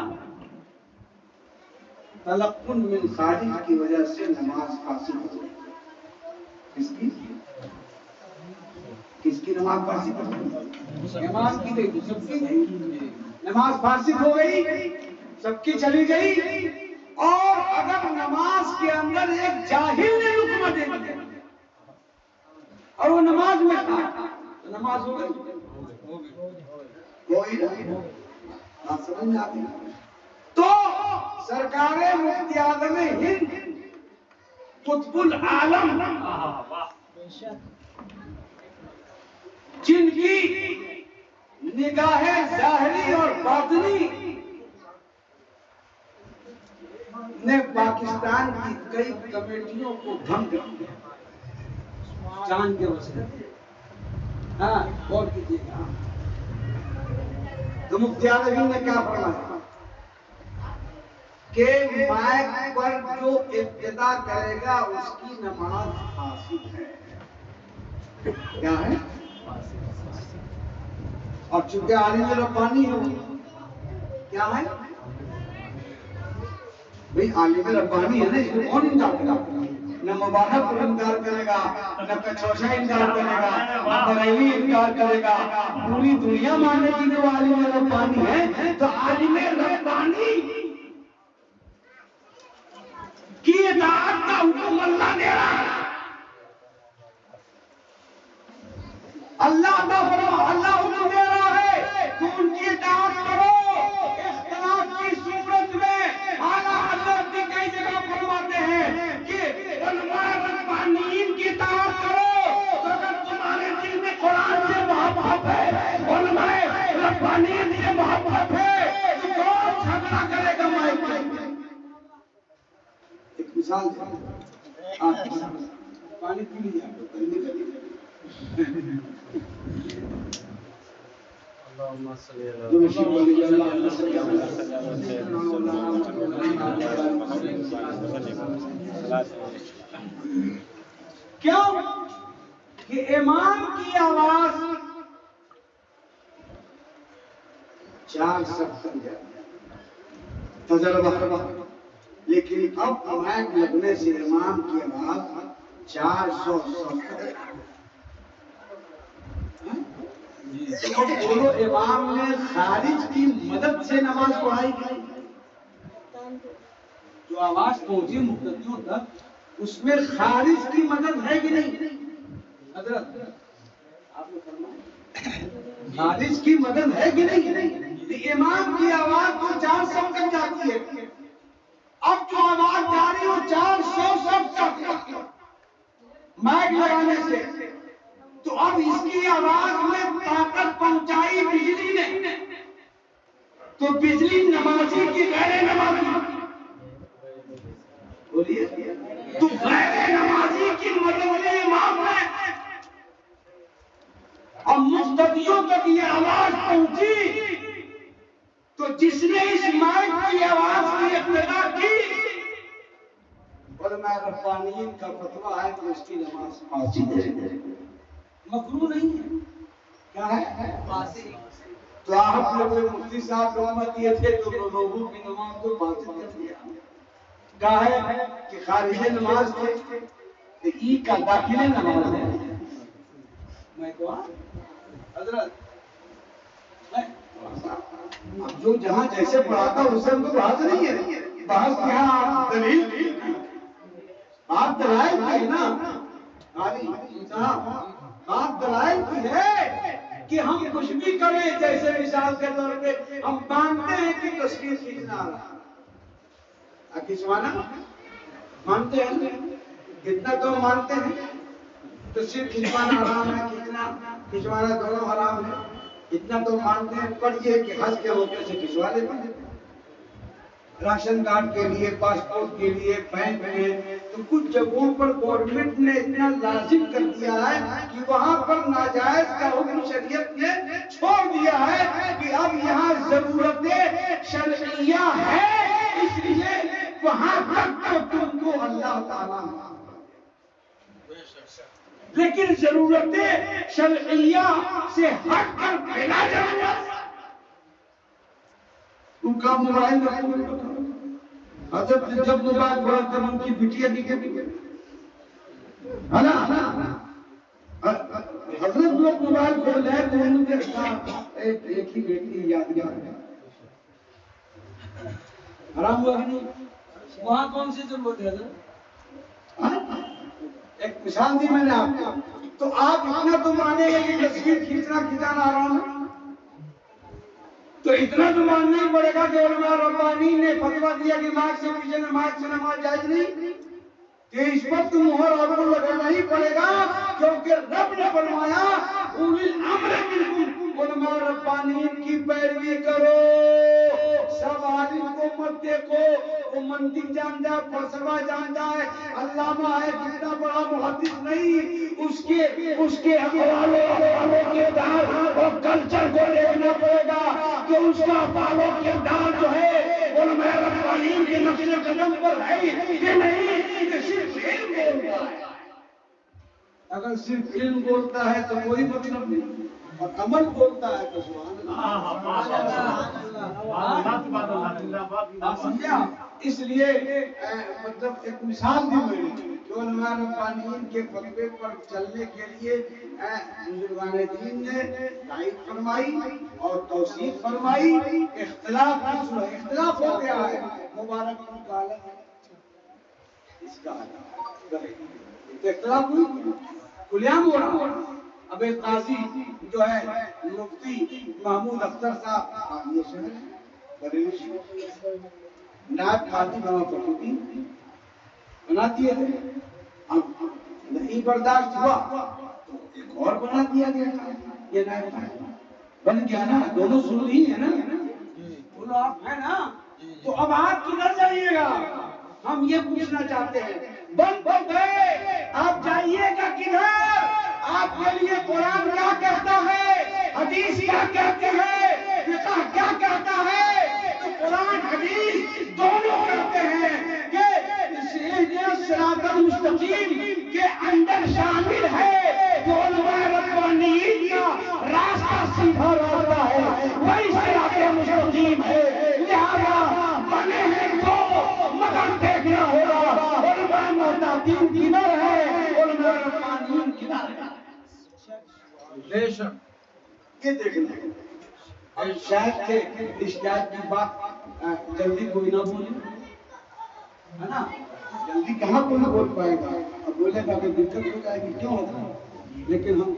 تلقن من خارج کی وجہ سے نماز فاسد ہو گئی۔ کس کی نماز فاسد ہو گئی؟ امام کی نہیں، سب کی نماز فاسد ہو گئی، سب کی چلی گئی۔ اور اگر نماز کے اندر ایک جاہل نے لقمہ دے دیا اور وہ نماز میں تھا تو نماز ہو گئی؟ کوئی بات سمجھ میں آتی؟ تو سرکار مفتی اعظم ہند قطب العالم جن کی نگاہ ظاہری اور باطنی نے پاکستان کی کئی کمیٹیوں کو دھم دیا چاند کے وسیلے، غور کیجیے گا، تو مفتی اعظم نے کیا فرمایا کہ مائک پر جو ابتدا کرے گا اس کی نماز فاسد ہے۔ کیا ہے؟ اور چونکہ عالم ربانی ہے، کیا ہے بھئی عالم ربانی ہے نا، اس میں کون انکار کرے گا؟ نہ مبارک پر انکار کرے گا، نہ کچھوشا انکار کرے گا، نہ بریلی انکار کرے گا، پوری دنیا مانے گی جو عالم ربانی ہے۔ تو عالم ربانی کی اطاعت کا حکم اللہ دے رہا ہے، اللہ کا فرمان، اللہ حکم دے رہا ہے تو ان کی اطاعت کرو۔ اختلاف کی صورت میں اعلیٰ حضرت بھی کئی جگہ فرماتے ہیں کہ علماء ربانیین کی اطاعت کرو، تو اگر تمہارے دل میں قرآن سے محبت ہے، علماء ربانیین سے محبت ہے، تو کون جھگڑا کرے گا مائک پہ؟ ایک مثال پانی پی لیجیے، کہ امام کی آواز 4 سب بن جاتی ہے تجربہ، لیکن اب مائک لگنے سے امام کی آواز 400 تو بولو امام نے خارج کی مدد سے نماز پڑھائی گئی، جو آواز پہنچی مقتدیوں تک اس میں خارج کی مدد ہے کہ نہیں؟ حضرت آپ نے فرمایا خارج کی مدد ہے کہ نہیں؟ امام کی آواز تو 400 تک جاتی ہے، اب جو آواز جا رہی ہو 400 تک مائک لگانے سے، تو اب اس کی آواز میں طاقت پہنچائی بجلی نے، تو بجلی نمازی کی غیر نمازی بولیے تو غیر نمازی کی مدد امام نے، اور مقتدیوں تک یہ آواز پہنچی، تو جس نے اس مائک کی آواز کی ابتدا کی، علماء ربانیین کا فتویٰ ہے کہ اس کی نماز فاسد ہے، مکروہ نہیں ہے، کیا ہے؟ فاسد۔ تو آپ لوگ مفتی صاحب رحمت دیے تھے تو لوگوں کی نماز کو فاسد کر دیا، کہا ہے کہ خارج نماز تھے تو ای کا داخل نماز ہے۔ میں کہا حضرت جو جہاں جیسے پڑھاتا اس سے ہم کو بحث نہیں ہے، بحث کیا دلیل بات دلائل کی نا، بات دلائل کی ہے کہ ہم کچھ بھی کریں، جیسے مثال کے طور پہ ہم مانتے ہیں کہ تصویر کھینچنا آ رہا ہے، کھینچوانا مانتے ہیں، کتنا تو مانتے ہیں تصویر کھینچوانا حرام ہے، کھینچوانا دونوں حرام ہے، اتنا تو مانتے ہیں، پر یہ کہ حج کے موقع سے کھینچوا لیتے ہیں، راشن کارڈ کے لیے، پاسپورٹ کے لیے، بینک میں، تو کچھ جگہوں پر گورنمنٹ نے اتنا لازم کر دیا ہے کہ وہاں پر ناجائز کا حکم شریعت نے چھوڑ دیا ہے کہ اب یہاں ضرورت شرعیہ ہے، اس لیے وہاں تک تو تم کو اللہ تعالیٰ، لیکن ضرورت شرعیہ سے ہٹ کر بلا ضرورت ان کا موبائل حضرت جب موبائل پڑا تب ان کی بٹیا بھی حضرت لوگ موبائل کھول رہے تو ان کے ساتھ ایک ہی بیٹی یادگار ہے، حرام ہوا نہیں، وہاں کون سی ضرورت ہے حضرت؟ ایک مثال دی میں نے آپ کو، تو آپ اتنا تو مانیں گے کہ تصویر کھینچانا حرام ہے، تو اتنا تو ماننا ہی پڑے گا کہ علماء ربانی نے فتویٰ دیا کہ مائک سے پیچھے نماز سے نماز جائز نہیں، کہ اس پر تو مہر آپ کو لگانا ہی پڑے گا، کیونکہ رب نے فرمایا اولی الامر منکم، علماء ربانیین کی پیروی کرو، سب عالم کو مت دیکھو، وہ منطق جانتا ہے، فلسفہ جانتا ہے، علامہ ہے، کتنا بڑا محدث نہیں، اس کے اقوال و افعال کے دار اور کلچر کو دیکھنا پڑے گا کہ اس کا افعال و کردار جو ہے علماء ربانیین کے نقش قدم پر ہے کہ نہیں، کہ صرف علم بولتا ہے، اگر صرف علم بولتا ہے تو کوئی مطلب نہیں، اور عمل بولتا ہے تو سبحان اللہ، سمجھا؟ اس لیے مطلب ایک مثال دی میں نے کہ علماء ربانیین کے فتوے پر چلنے کے لیے بزرگان دین نے تائید فرمائی اور توثیق فرمائی، اختلاف ہو گیا ہے، مبارک نکالا اس کا اختلاف ہوئی، کلیام ہو رہا۔ اب ایک قاضی جو ہے مفتی محمود اختر صاحب یہ شہر بریلی نائب قاضی بنا پڑتی بنا دیے تھے، اب نہیں برداشت ہوا تو ایک اور بنا دیا گیا، یہ نائب قاضی بن گیا نا، دونوں سن ہی ہے نا، بولو آپ ہے نا، تو اب آپ کدھر جائیے گا؟ ہم یہ پوچھنا چاہتے ہیں، بند ہو گئے، آپ جائیے گا کدھر؟ آپ کے لیے قرآن کیا کہتا ہے، حدیث کیا کہتے ہیں، فقہ کیا کہتا ہے؟ تو قرآن حدیث دونوں کہتے ہیں کہ صراط المستقیم کے اندر شامل ہے جو بے شک یہ دیکھ لیں اب شاید کہ اس شاید کی بات جلدی کوئی نہ بولے ہے نا جلدی کہاں کوئی نہ بول پائے گا اب بولے گا کہ دقت ہو جائے گی کیوں ہوگا لیکن ہم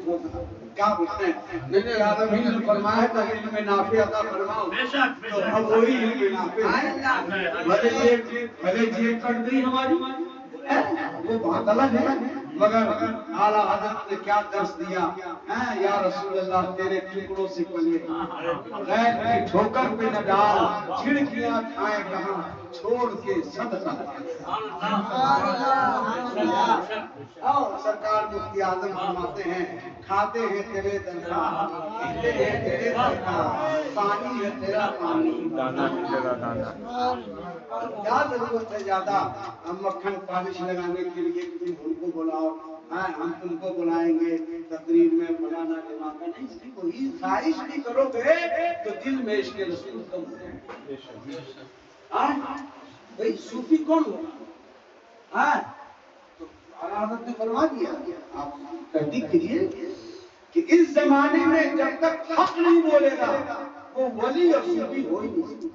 کیا بولتے ہیں نہیں آدمی نے فرمایا ہے تاکہ علم نافع عطا فرماؤ تو ہم وہی علم نافع بھلے جیب کٹ گئی ہماری وہ بات الگ ہے مگر اعلیٰ حضرت نے کیا درس دیا یا رسول اللہ تیرے ٹکڑوں سے پلے غیر کی ٹھوکر پہ نہ ڈال چھڑکیاں کھائے کہاں چھوڑ کے صدقہ سرکار مفتی اعظم فرماتے ہیں کھاتے ہیں تیرے تنخواہ پیتے ہیں تیرے تنخواہ پانی ہے تیرا پانی دانا کی جگہ دانا کیا ضرورت ہے زیادہ ہم مکھن پالش لگانے کے لیے تم ان کو بلاؤ ہم تم کو بلائیں گے تقریر میں بلانا دماغا نہیں اس کی کوئی خواہش بھی کرو گے تو دل میں عشق رسول کم ہو بھائی صوفی کون ہوگا تو حضرت نے فرما دیا آپ تحقیق کیجیے کہ اس زمانے میں جب تک حق نہیں بولے گا وہ ولی اور صوفی ہو ہی نہیں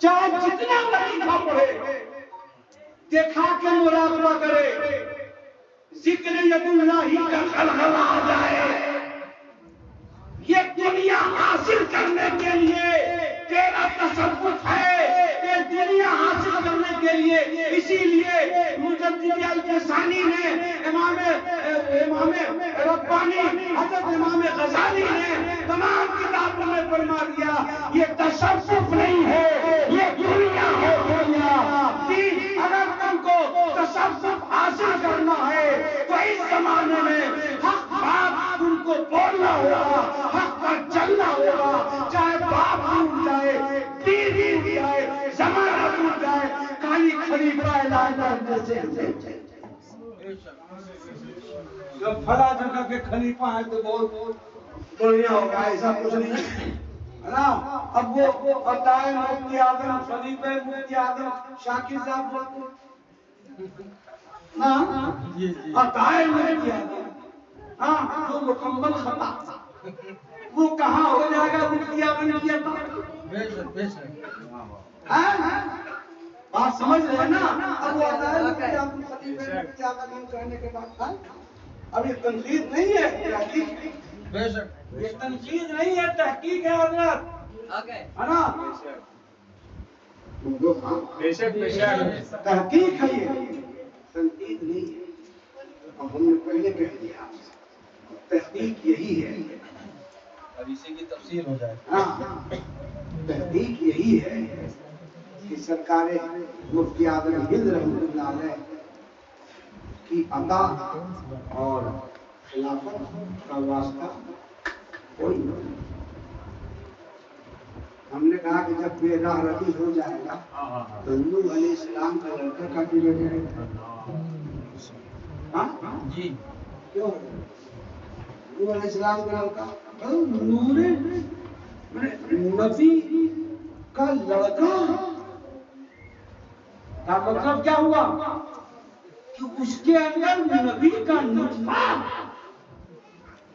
چاہے جتنا وظیفہ پڑھے دیکھا کے مراقبہ کرے ذکر ید اللہ کا خلخلہ آ جائے یہ دنیا حاصل کرنے کے لیے تیرا تصوف ہے یہ دنیا حاصل کرنے کے لیے اسی لیے مجدد الفسانی نے امام ربانی حضرت امام غزالی نے تمام کتابوں میں فرما دیا یہ تصوف نہیں ہے یہ دنیا ہے دنیا اگر تم کو تصوف حاصل کرنا ہے تو اس زمانے میں حق بات تم کو بولنا ہوگا حق پر چلنا ہوگا چاہے باپ ٹوٹ جائے بیوی ٹوٹ جائے زمانہ ٹوٹ جائے کالی خلیفہ اعلان کرنے سے جب فلاں جگہ کے خلیفہ ہیں تو بہت بڑھیا ہوگا ایسا کچھ نہیں ہے نا اب وہ عطائے مفتی اعظم خلیفہ مفتی اعظم شاکر صاحب عطائے مفتی اعظم جو مکمل خطا وہ کہاں ہو جائے گا مفتی اعظم کی عطا بات سمجھ رہے ہیں نا اب وہ عطائے مفتی اعظم خلیفہ مفتی اعظم کہنے کے بعد اب یہ تنقید نہیں ہے یہ تنقید نہیں ہے تحقیق ہے حضرت ہے نا بے شک تحقیق ہے یہ تنقید نہیں ہے اب ہم نے پہلے کہہ دیا تحقیق یہی ہے اب اسی کی تفصیل ہو جائے تحقیق یہی ہے کہ سرکار مفتی اعظم ہند رحمۃ اللہ علیہ کی عطا اور خلافت کا واسطہ کوئی نہیں ہم نے کہا کہ جب بے راہ ربی ہو جائے گا تو نوح علیہ السلام کا لڑکا کاٹی ہو جائے گا جی کیوں نوح علیہ السلام کا لڑکا نور نبی کا لڑکا کا مطلب کیا ہوا کہ اس کے اندر نبی کا نطفہ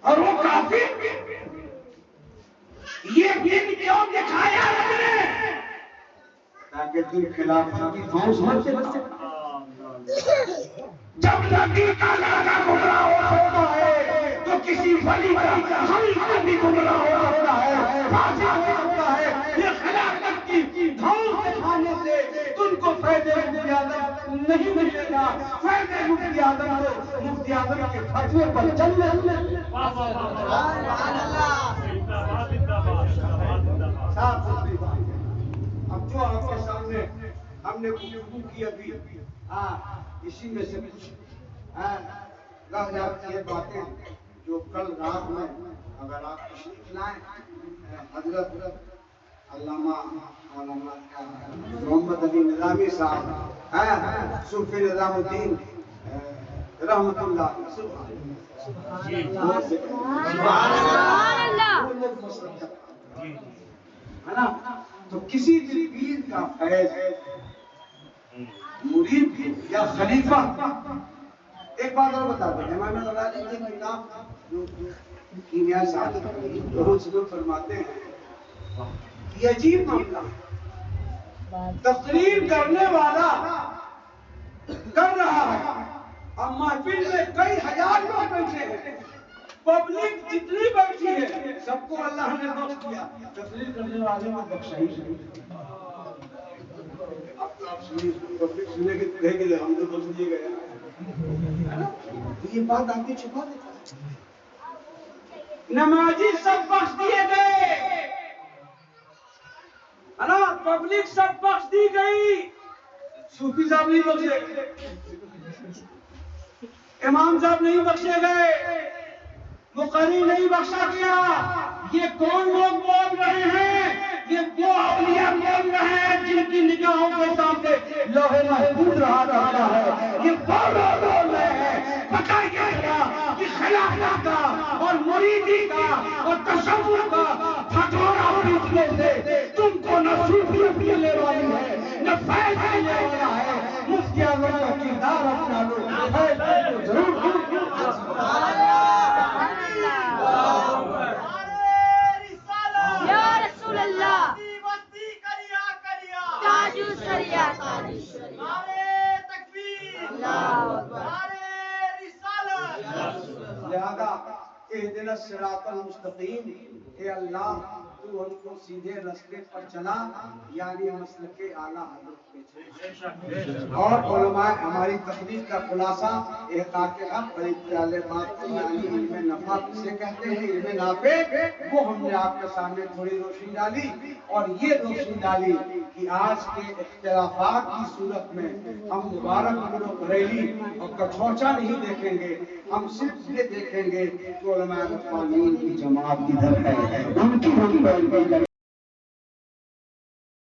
اور وہ کافر یہ دن کیوں دکھایا رب نے تاکہ تم خلافت کی فوج ہوتے جب نبی کا لڑکا گمراہ ہوتا ہے تو کسی ولی کا خلیفہ بھی گمراہ ہوتا ہے فاسق ہوتا ہے یہ خلافت کی فوج دکھانے سے تم کو فائدہ مفتی اعظم نہیں ملے گا فائدہ مفتی اعظم کو مفتی اعظم کے فتوے پر چلنے اب جو آپ کے سامنے ہم نے گفتگو کی ابھی اسی میں سے کچھ رہ جاتی ہے باتیں جو کل رات میں اگر آپ تشریف لائیں حضرت علامہ مولانا محمد علی نظامی صاحب صوفی نظام الدین رحمت اللہ ہے نا تو کسی بھی پیر کا فیض مرید یا خلیفہ ایک بات اور بتاتے ہیں، امام غزالی کی کتاب جو کیمیا ساتھ فرماتے ہیں، یہ عجیب معاملہ ہے، تقریر کرنے والا کر رہا ہے، اب محفل میں کئی ہزار لوگ بیٹھے ہیں، پبلک جتنی بیٹھی ہے سب کو اللہ نے بخش دیا، تقریر کرنے والے کو بخشا ہی نہیں۔ اب تو آپ سنیے، پبلک سننے کے کہے گی ہم تو بخش دیے گئے، یہ بات آپ کی چھپا دیتا ہے۔ نمازی سب بخش دیے گئے، ہے نا، پبلک سب بخش دی گئی، صوفی صاحب نہیں بخشے، امام صاحب نہیں بخشے گئے، مقرری نہیں بخشا گیا۔ یہ کون لوگ بول رہے ہیں؟ یہ وہ اولیاء بول رہے ہیں جن کی نگاہوں کے سامنے لوح محفوظ رہا کرتا ہے، یہ وہ لوگ بول رہے ہیں۔ بتائیے کیا کہ خلافہ کا اور مریدی کا اور تصوف کا پھٹورا پیٹنے سے تم کو نہ صوفیت ملنے والی ہے نہ فیض ملنے والا ہے۔ مفتی اعظم کا کردار اپنا لو، فیض کو ضرور لہذا اہدنا الصراط المستقیم، اے اللہ تو ہم کو سیدھے راستے پر چلا، یعنی مسلک اعلیٰ حضرت پہ۔ اور علماء ہماری تقریر کا خلاصہ احقاق حق بڑی پیارے بات کی، یعنی علم نفع کسے کہتے ہیں، علم نافع، وہ ہم نے آپ کے سامنے تھوڑی روشنی ڈالی، اور یہ روشنی ڈالی کہ آج کے اختلافات کی صورت میں ہم مبارک پور و بریلی اور کچھوچا نہیں دیکھیں گے، ہم صرف یہ دیکھیں گے کہ علماء ربانیین کی جماعت کدھر ہے، ان کی ہم پیروی کریں گے۔